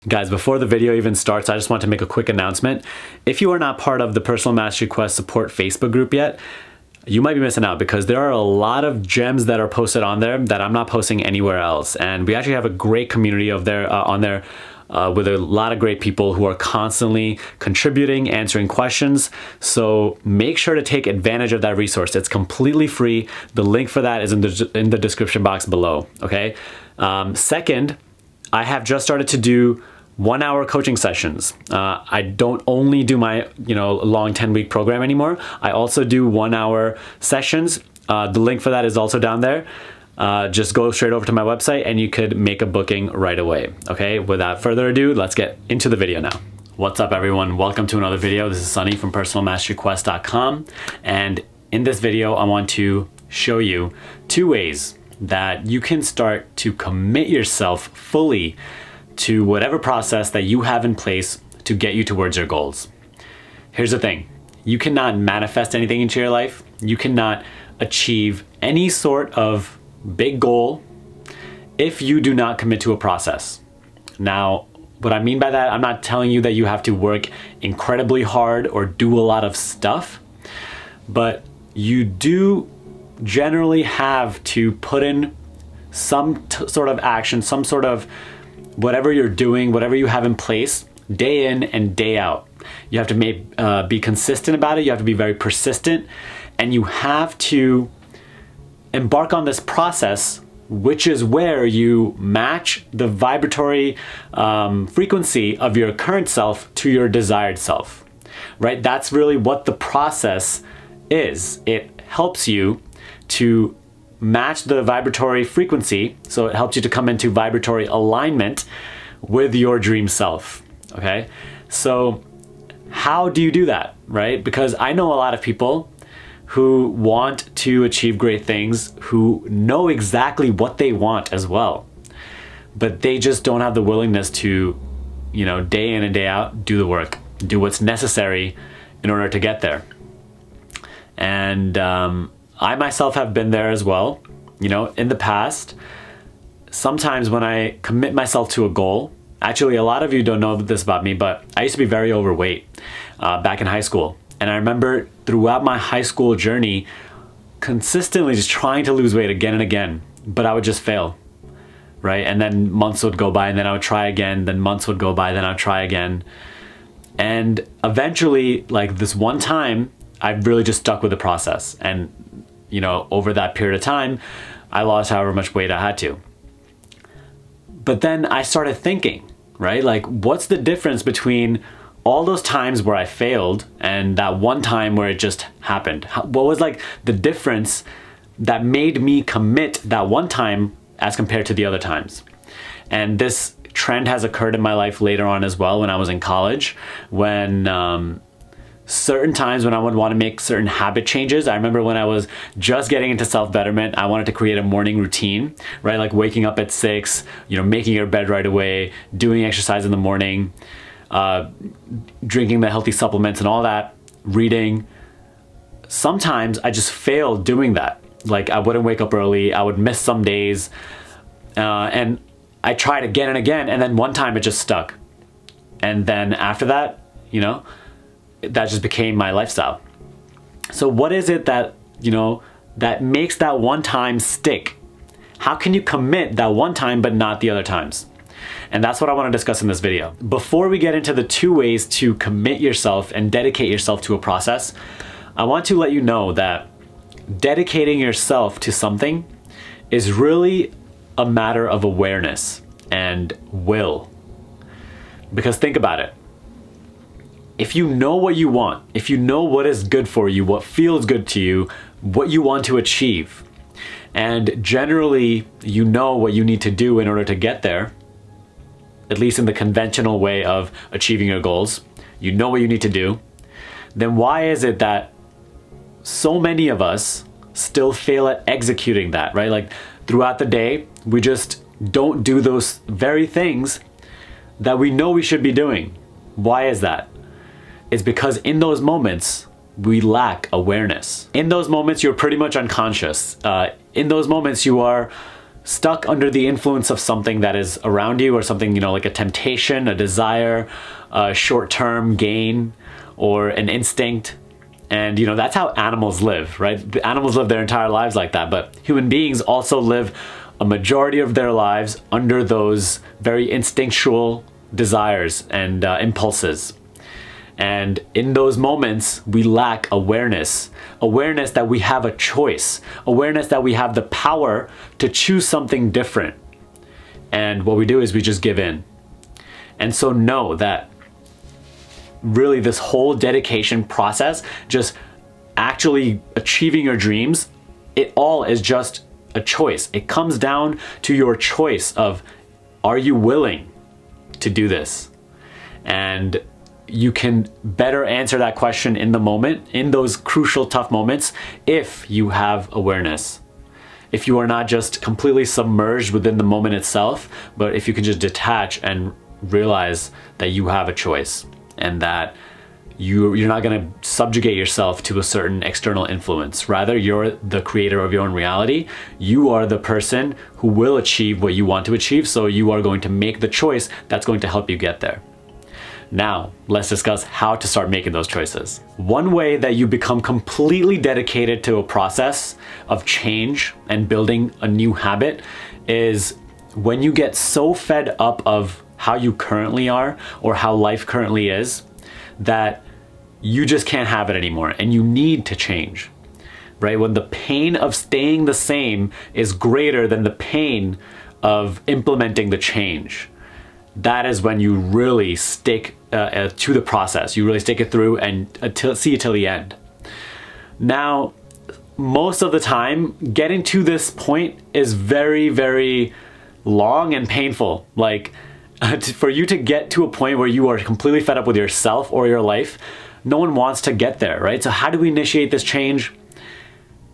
Guys, before the video even starts, I just want to make a quick announcement. If you are not part of the Personal Mastery Quest support Facebook group yet, you might be missing out because there are a lot of gems that are posted on there that I'm not posting anywhere else. And we actually have a great community on there with a lot of great people who are constantly contributing, answering questions. So make sure to take advantage of that resource. It's completely free. The link for that is in the description box below, okay? Second, I have just started to do 1-hour coaching sessions. I don't only do my long 10-week program anymore. I also do 1-hour sessions. The link for that is also down there. Just go straight over to my website and you could make a booking right away. Okay, without further ado, let's get into the video now. What's up everyone? Welcome to another video. This is Sunny from personalmasteryquest.com, and in this video I want to show you 2 ways that you can start to commit yourself fully to whatever process that you have in place to get you towards your goals. Here's the thing, you cannot manifest anything into your life. You cannot achieve any sort of big goal if you do not commit to a process. Now, what I mean by that, I'm not telling you that you have to work incredibly hard or do a lot of stuff, but you do generally have to put in some sort of action, some sort of whatever you're doing, whatever you have in place, day in and day out. You have to be consistent about it. You have to be very persistent, and you have to embark on this process, which is where you match the vibratory frequency of your current self to your desired self, right? That's really what the process is. It helps you to match the vibratory frequency, so it helps you to come into vibratory alignment with your dream self, okay? So how do you do that, right? Because I know a lot of people who want to achieve great things, who know exactly what they want as well, but they just don't have the willingness to, day in and day out, do the work, do what's necessary in order to get there. And I myself have been there as well. In the past, sometimes when I commit myself to a goal, actually a lot of you don't know this about me, but I used to be very overweight back in high school. And I remember throughout my high school journey, consistently just trying to lose weight again and again, but I would just fail, right? And then months would go by and then I would try again, then months would go by, then I would try again. And eventually, like this one time, I really just stuck with the process. And over that period of time, I lost however much weight I had to. But then I started thinking, right? Like, what's the difference between all those times where I failed and that one time where it just happened? What was like the difference that made me commit that one time as compared to the other times? And this trend has occurred in my life later on as well, when I was in college, when certain times when I would want to make certain habit changes. I remember when I was just getting into self-betterment, I wanted to create a morning routine, right? Like waking up at 6, making your bed right away, doing exercise in the morning, drinking the healthy supplements and all that, reading. Sometimes I just failed doing that. Like I wouldn't wake up early, I would miss some days, and I tried again and again, and then one time it just stuck. And then after that, that just became my lifestyle. So what is it that, that makes that one time stick? How can you commit that one time but not the other times? And that's what I want to discuss in this video. Before we get into the 2 ways to commit yourself and dedicate yourself to a process, I want to let you know that dedicating yourself to something is really a matter of awareness and will. Because think about it. If you know what you want, if you know what is good for you, what feels good to you, what you want to achieve, and generally you know what you need to do in order to get there, at least in the conventional way of achieving your goals, you know what you need to do, then why is it that so many of us still fail at executing that, right? Like throughout the day, we just don't do those very things that we know we should be doing. Why is that? It's because in those moments, we lack awareness. In those moments, you're pretty much unconscious. In those moments, you are stuck under the influence of something that is around you, or something, you know, like a temptation, a desire, a short-term gain, or an instinct. And, you know, that's how animals live, right? The animals live their entire lives like that, but human beings also live a majority of their lives under those very instinctual desires and impulses. And in those moments, we lack awareness. Awareness that we have a choice. Awareness that we have the power to choose something different. And what we do is we just give in. And so know that really this whole dedication process, just actually achieving your dreams, it all is just a choice. It comes down to your choice of, are you willing to do this? And you can better answer that question in the moment, in those crucial, tough moments, if you have awareness. If you are not just completely submerged within the moment itself, but if you can just detach and realize that you have a choice, and that you're not going to subjugate yourself to a certain external influence. Rather, you're the creator of your own reality. You are the person who will achieve what you want to achieve, so you are going to make the choice that's going to help you get there. Now, let's discuss how to start making those choices. One way that you become completely dedicated to a process of change and building a new habit is when you get so fed up of how you currently are, or how life currently is, that you just can't have it anymore and you need to change, right? When the pain of staying the same is greater than the pain of implementing the change, that is when you really stick to the process. You really stick it through and see it till the end. Now, most of the time, getting to this point is very, very long and painful. Like, for you to get to a point where you are completely fed up with yourself or your life, no one wants to get there, right? So how do we initiate this change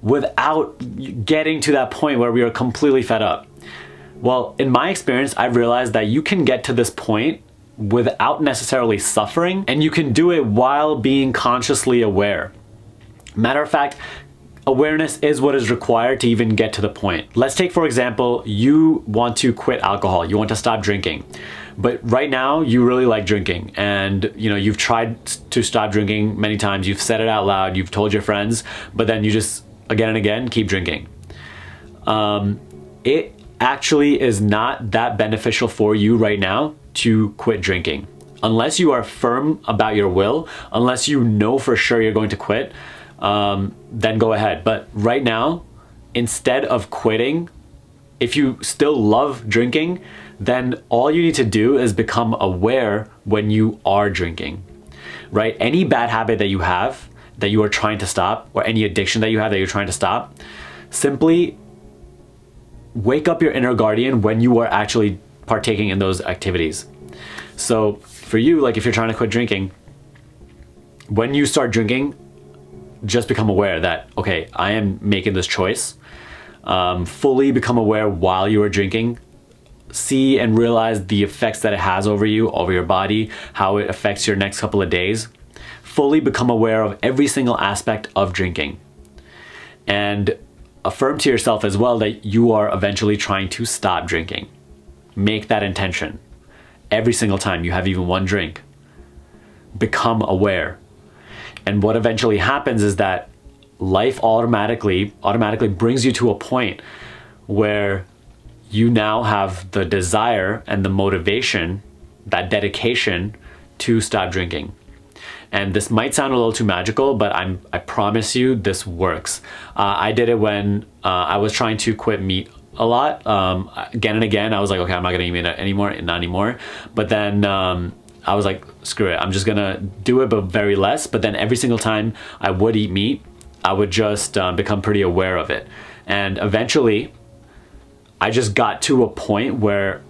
without getting to that point where we are completely fed up? Well, in my experience, I've realized that you can get to this point without necessarily suffering, and you can do it while being consciously aware. Matter of fact, awareness is what is required to even get to the point. Let's take, for example, you want to quit alcohol. You want to stop drinking. But right now, you really like drinking. And you know, you've tried to stop drinking many times. You've said it out loud. You've told your friends. But then you just, again and again, keep drinking. It actually is not that beneficial for you right now to quit drinking. Unless you are firm about your will, unless you know for sure you're going to quit, then go ahead. But right now, instead of quitting, if you still love drinking, then all you need to do is become aware when you are drinking, right? Any bad habit that you have that you are trying to stop, or any addiction that you have that you're trying to stop, simply wake up your inner guardian when you are actually partaking in those activities. So for you, like if you're trying to quit drinking, when you start drinking, just become aware that, okay, I am making this choice. Fully become aware while you are drinking. See and realize the effects that it has over you, over your body, how it affects your next couple of days. Fully become aware of every single aspect of drinking. And affirm to yourself as well that you are eventually trying to stop drinking. Make that intention. Every single time you have even one drink, become aware. And what eventually happens is that life automatically brings you to a point where you now have the desire and the motivation, that dedication to stop drinking. And this might sound a little too magical, but I promise you this works. I did it when I was trying to quit meat a lot. Again and again, I was like, okay, I'm not gonna eat meat anymore, not anymore. But then I was like, screw it, I'm just gonna do it, but very less. But then every single time I would eat meat, I would just become pretty aware of it. And eventually, I just got to a point where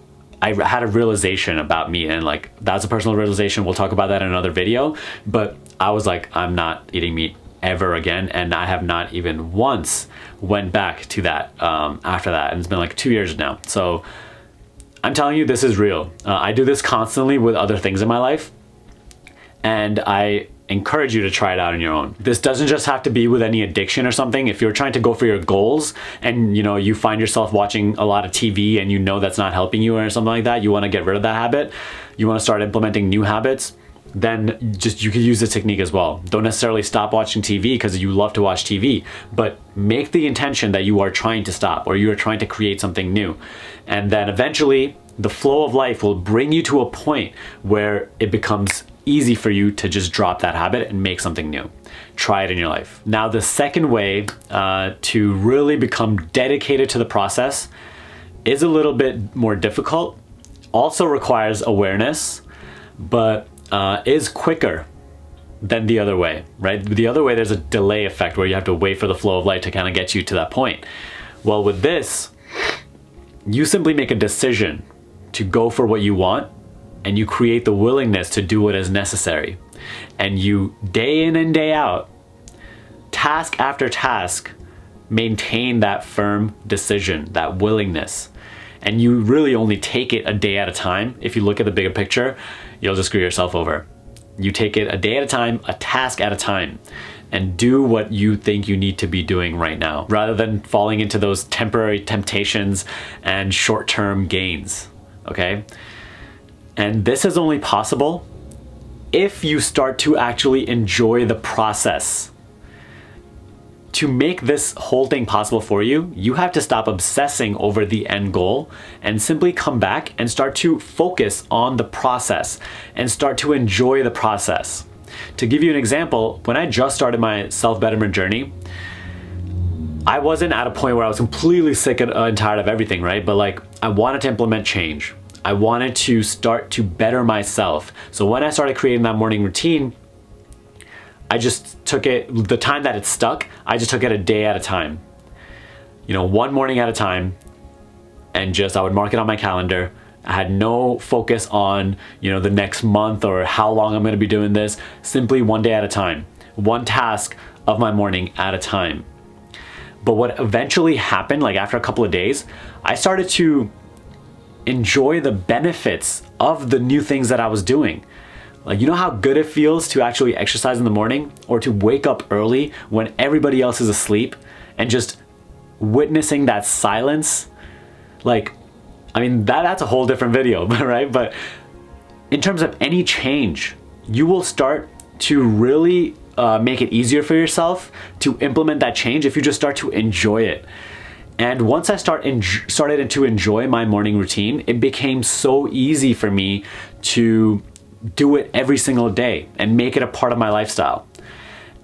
I had a realization about meat, and like, that's a personal realization. We'll talk about that in another video. But I was like, I'm not eating meat ever again. And I have not even once went back to that after that. And it's been like 2 years now. So I'm telling you, this is real. I do this constantly with other things in my life. And I encourage you to try it out on your own. This doesn't just have to be with any addiction or something. If you're trying to go for your goals and you find yourself watching a lot of TV and you know that's not helping you or something like that, you want to get rid of that habit, you want to start implementing new habits, then you could use this technique as well. Don't necessarily stop watching TV because you love to watch TV, but make the intention that you are trying to stop or you are trying to create something new. And then eventually the flow of life will bring you to a point where it becomes easy for you to just drop that habit and make something new. Try it in your life. Now, the second way to really become dedicated to the process is a little bit more difficult, also requires awareness, but is quicker than the other way, right? The other way, there's a delay effect where you have to wait for the flow of life to kind of get you to that point. Well, with this, you simply make a decision to go for what you want, and you create the willingness to do what is necessary. And you, day in and day out, task after task, maintain that firm decision, that willingness. And you really only take it a day at a time. If you look at the bigger picture, you'll just screw yourself over. You take it a day at a time, a task at a time, and do what you think you need to be doing right now, rather than falling into those temporary temptations and short-term gains, okay? And this is only possible if you start to actually enjoy the process. To make this whole thing possible for you, you have to stop obsessing over the end goal and simply come back and start to focus on the process and start to enjoy the process. To give you an example, when I just started my self-betterment journey, I wasn't at a point where I was completely sick and tired of everything, right? But like, I wanted to implement change. I wanted to start to better myself. So when I started creating that morning routine, I just took it, the time that it stuck, I just took it a day at a time. One morning at a time, and I would mark it on my calendar. I had no focus on, the next month or how long I'm gonna be doing this. Simply one day at a time, one task of my morning at a time. But what eventually happened, like after a couple of days, I started to enjoy the benefits of the new things that I was doing. Like, how good it feels to actually exercise in the morning or to wake up early when everybody else is asleep and just witnessing that silence? Like, that's a whole different video, right? But in terms of any change, you will start to really make it easier for yourself to implement that change if you just start to enjoy it. And once I started to enjoy my morning routine, it became so easy for me to do it every single day and make it a part of my lifestyle.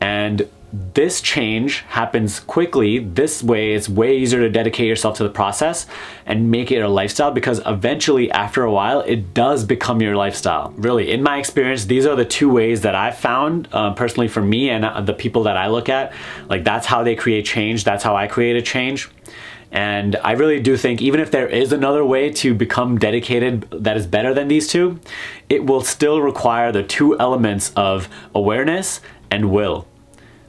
And this change happens quickly. This way, it's way easier to dedicate yourself to the process and make it a lifestyle, because eventually, after a while, it does become your lifestyle. Really, in my experience, these are the two ways that I've found personally for me and the people that I look at. Like, that's how they create change. That's how I created change. And I really do think even if there is another way to become dedicated that is better than these two, it will still require the two elements of awareness and will.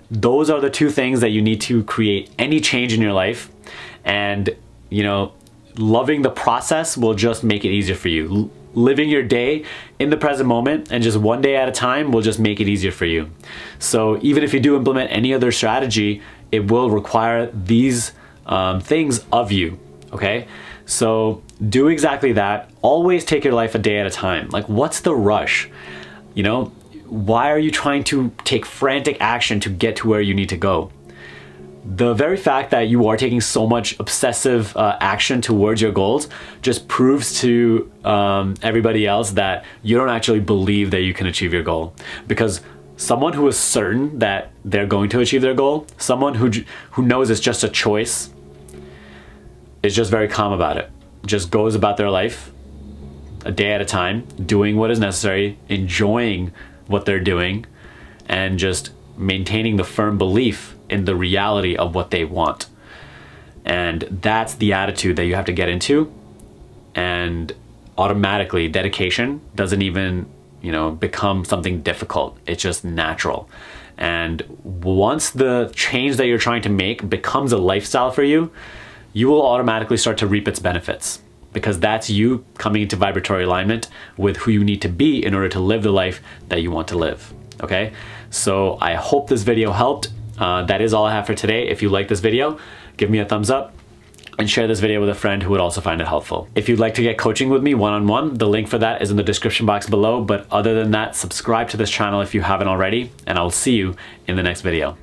Those are the two things that you need to create any change in your life. And, loving the process will just make it easier for you. Living your day in the present moment and just one day at a time will just make it easier for you. So even if you do implement any other strategy, it will require these things of you, okay? So do exactly that. Always take your life a day at a time. Like, what's the rush? Why are you trying to take frantic action to get to where you need to go? The very fact that you are taking so much obsessive action towards your goals just proves to everybody else that you don't actually believe that you can achieve your goal. Because someone who is certain that they're going to achieve their goal, someone who knows it's just a choice, is just very calm about it. Just goes about their life a day at a time, doing what is necessary, enjoying what they're doing, and just maintaining the firm belief in the reality of what they want. And that's the attitude that you have to get into. And automatically, dedication doesn't even, become something difficult. It's just natural. And once the change that you're trying to make becomes a lifestyle for you, you will automatically start to reap its benefits, because that's you coming into vibratory alignment with who you need to be in order to live the life that you want to live. okay? So I hope this video helped. That is all I have for today. If you like this video, give me a thumbs up and share this video with a friend who would also find it helpful. If you'd like to get coaching with me one-on-one, the link for that is in the description box below. But other than that, subscribe to this channel if you haven't already, and I'll see you in the next video.